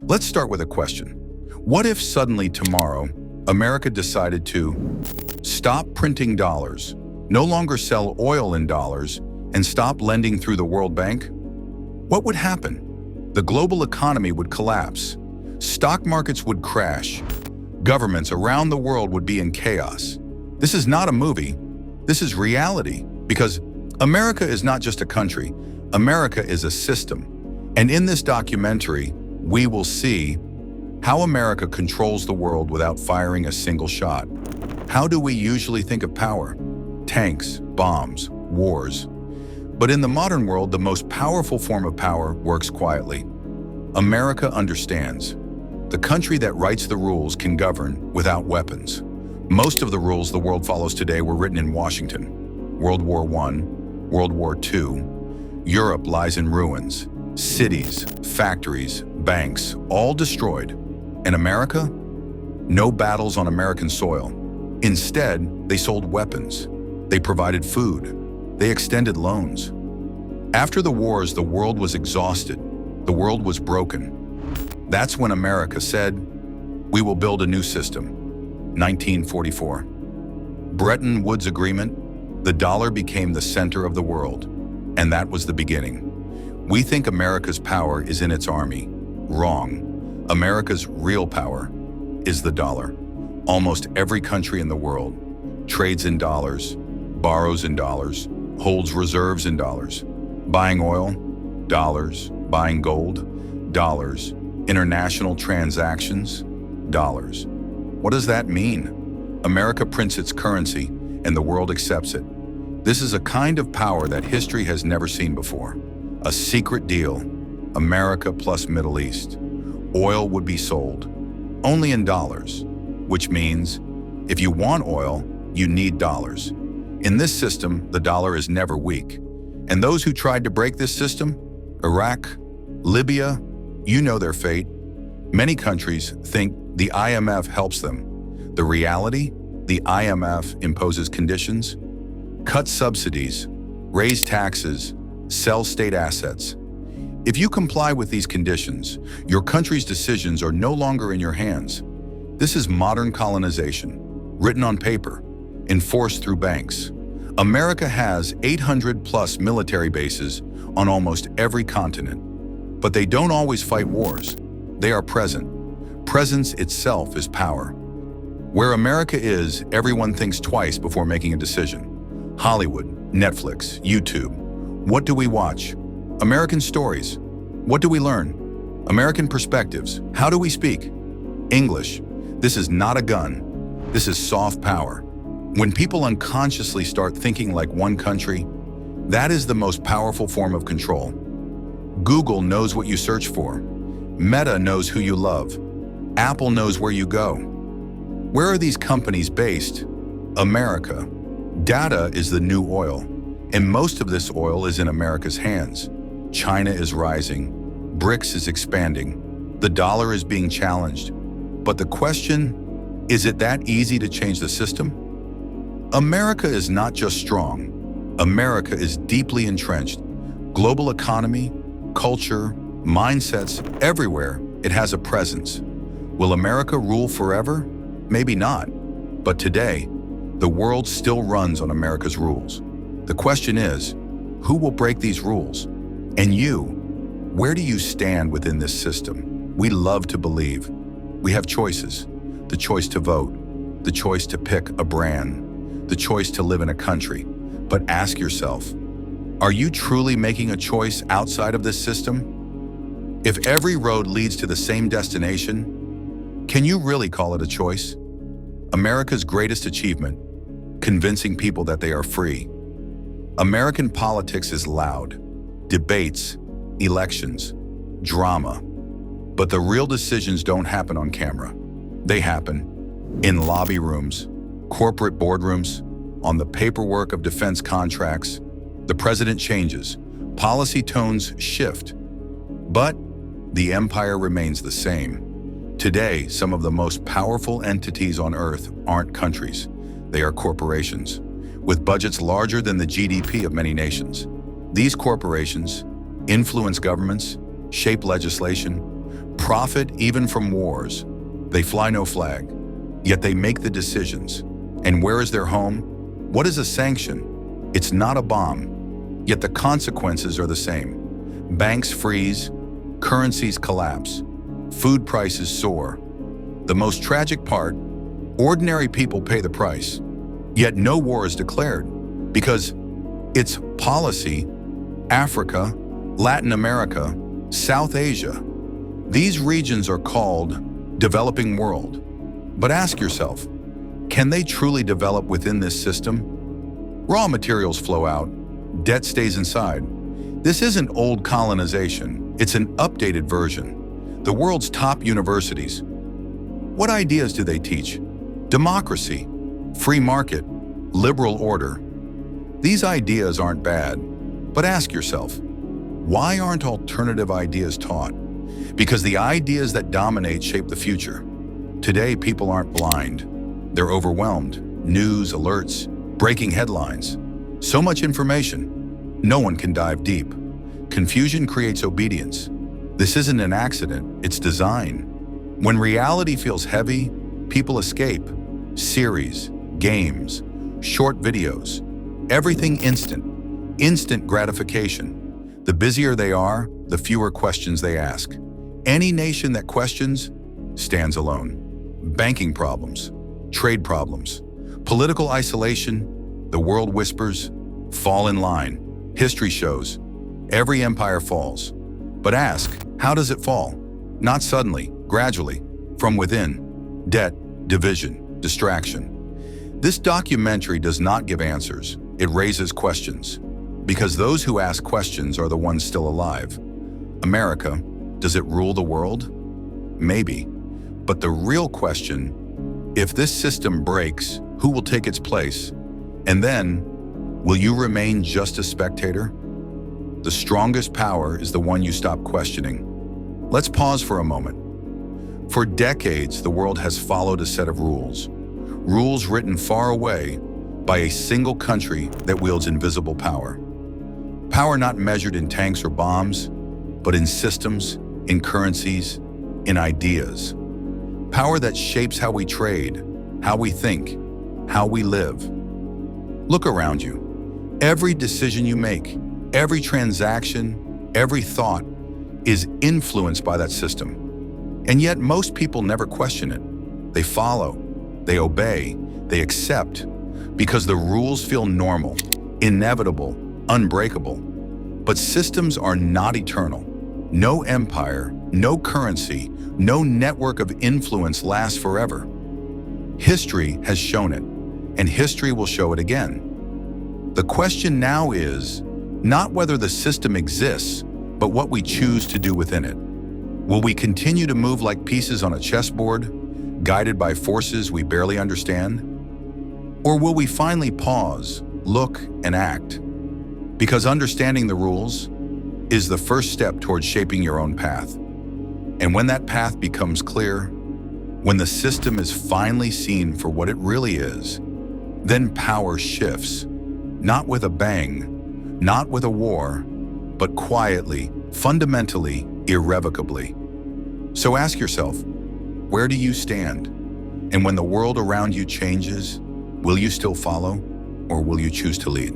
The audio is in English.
Let's start with a question. What if suddenly tomorrow, America decided to stop printing dollars, no longer sell oil in dollars, and stop lending through the World Bank? What would happen? The global economy would collapse. Stock markets would crash. Governments around the world would be in chaos. This is not a movie. This is reality, because America is not just a country. America is a system. And in this documentary, we will see how America controls the world without firing a single shot. How do we usually think of power? Tanks, bombs, wars. But in the modern world, the most powerful form of power works quietly. America understands. The country that writes the rules can govern without weapons. Most of the rules the world follows today were written in Washington. World War I, World War II. Europe lies in ruins. Cities, factories, banks, all destroyed. And America? No battles on American soil. Instead, they sold weapons. They provided food. They extended loans. After the wars, the world was exhausted. The world was broken. That's when America said, "We will build a new system." 1944. Bretton Woods Agreement, the dollar became the center of the world. And that was the beginning. We think America's power is in its army. Wrong. America's real power is the dollar. Almost every country in the world trades in dollars, borrows in dollars, holds reserves in dollars. Buying oil, dollars. Buying gold, dollars. International transactions, dollars. What does that mean? America prints its currency and the world accepts it. This is a kind of power that history has never seen before. A secret deal, America plus Middle East. Oil would be sold, only in dollars, which means if you want oil, you need dollars. In this system, the dollar is never weak. And those who tried to break this system, Iraq, Libya, you know their fate. Many countries think the IMF helps them. The reality, the IMF imposes conditions, cuts subsidies, raise taxes, sell state assets. If you comply with these conditions, your country's decisions are no longer in your hands. This is modern colonization, written on paper, enforced through banks. America has 800 plus military bases on almost every continent. But they don't always fight wars. They are present. Presence itself is power. Where America is, everyone thinks twice before making a decision. Hollywood, Netflix, YouTube. What do we watch? American stories. What do we learn? American perspectives. How do we speak? English. This is not a gun. This is soft power. When people unconsciously start thinking like one country, that is the most powerful form of control. Google knows what you search for. Meta knows who you love. Apple knows where you go. Where are these companies based? America. Data is the new oil, and most of this oil is in America's hands. China is rising. BRICS is expanding. The dollar is being challenged. But the question, is it that easy to change the system? America is not just strong. America is deeply entrenched. Global economy, culture, mindsets, everywhere, it has a presence. Will America rule forever? Maybe not. But today, the world still runs on America's rules. The question is, who will break these rules? And you, where do you stand within this system? We love to believe. We have choices. The choice to vote, the choice to pick a brand, the choice to live in a country. But ask yourself, are you truly making a choice outside of this system? If every road leads to the same destination, can you really call it a choice? America's greatest achievement, convincing people that they are free. American politics is loud. Debates, elections, drama. But the real decisions don't happen on camera. They happen in lobby rooms, corporate boardrooms, on the paperwork of defense contracts. The president changes, policy tones shift, but the empire remains the same. Today, some of the most powerful entities on Earth aren't countries. They are corporations, with budgets larger than the GDP of many nations. These corporations influence governments, shape legislation, profit even from wars. They fly no flag, yet they make the decisions. And where is their home? What is a sanction? It's not a bomb, yet the consequences are the same. Banks freeze, currencies collapse, food prices soar. The most tragic part, ordinary people pay the price, yet no war is declared because it's policy. Africa, Latin America, South Asia. These regions are called developing world. But ask yourself, can they truly develop within this system? Raw materials flow out, debt stays inside. This isn't old colonization, it's an updated version. The world's top universities. What ideas do they teach? Democracy, free market, liberal order. These ideas aren't bad, but ask yourself, why aren't alternative ideas taught? Because the ideas that dominate shape the future. Today, people aren't blind. They're overwhelmed. News, alerts, breaking headlines. So much information, no one can dive deep. Confusion creates obedience. This isn't an accident, it's design. When reality feels heavy, people escape. Series, games, short videos, everything instant gratification. The busier they are, the fewer questions they ask. Any nation that questions stands alone. Banking problems, trade problems, political isolation, the world whispers, fall in line. History shows, every empire falls. But ask, how does it fall? Not suddenly, gradually, from within. Debt, division, distraction. This documentary does not give answers, it raises questions. Because those who ask questions are the ones still alive. America, does it rule the world? Maybe. But the real question, if this system breaks, who will take its place? And then, will you remain just a spectator? The strongest power is the one you stop questioning. Let's pause for a moment. For decades, the world has followed a set of rules. Rules written far away by a single country that wields invisible power. Power not measured in tanks or bombs, but in systems, in currencies, in ideas. Power that shapes how we trade, how we think, how we live. Look around you. Every decision you make, every transaction, every thought is influenced by that system. And yet most people never question it. They follow, they obey, they accept, because the rules feel normal, inevitable, unbreakable. But systems are not eternal. No empire, no currency, no network of influence lasts forever. History has shown it, and history will show it again. The question now is not whether the system exists, but what we choose to do within it. Will we continue to move like pieces on a chessboard, guided by forces we barely understand? Or will we finally pause, look, and act? Because understanding the rules is the first step towards shaping your own path. And when that path becomes clear, when the system is finally seen for what it really is, then power shifts, not with a bang, not with a war, but quietly, fundamentally, irrevocably. So ask yourself, where do you stand? And when the world around you changes, will you still follow, or will you choose to lead?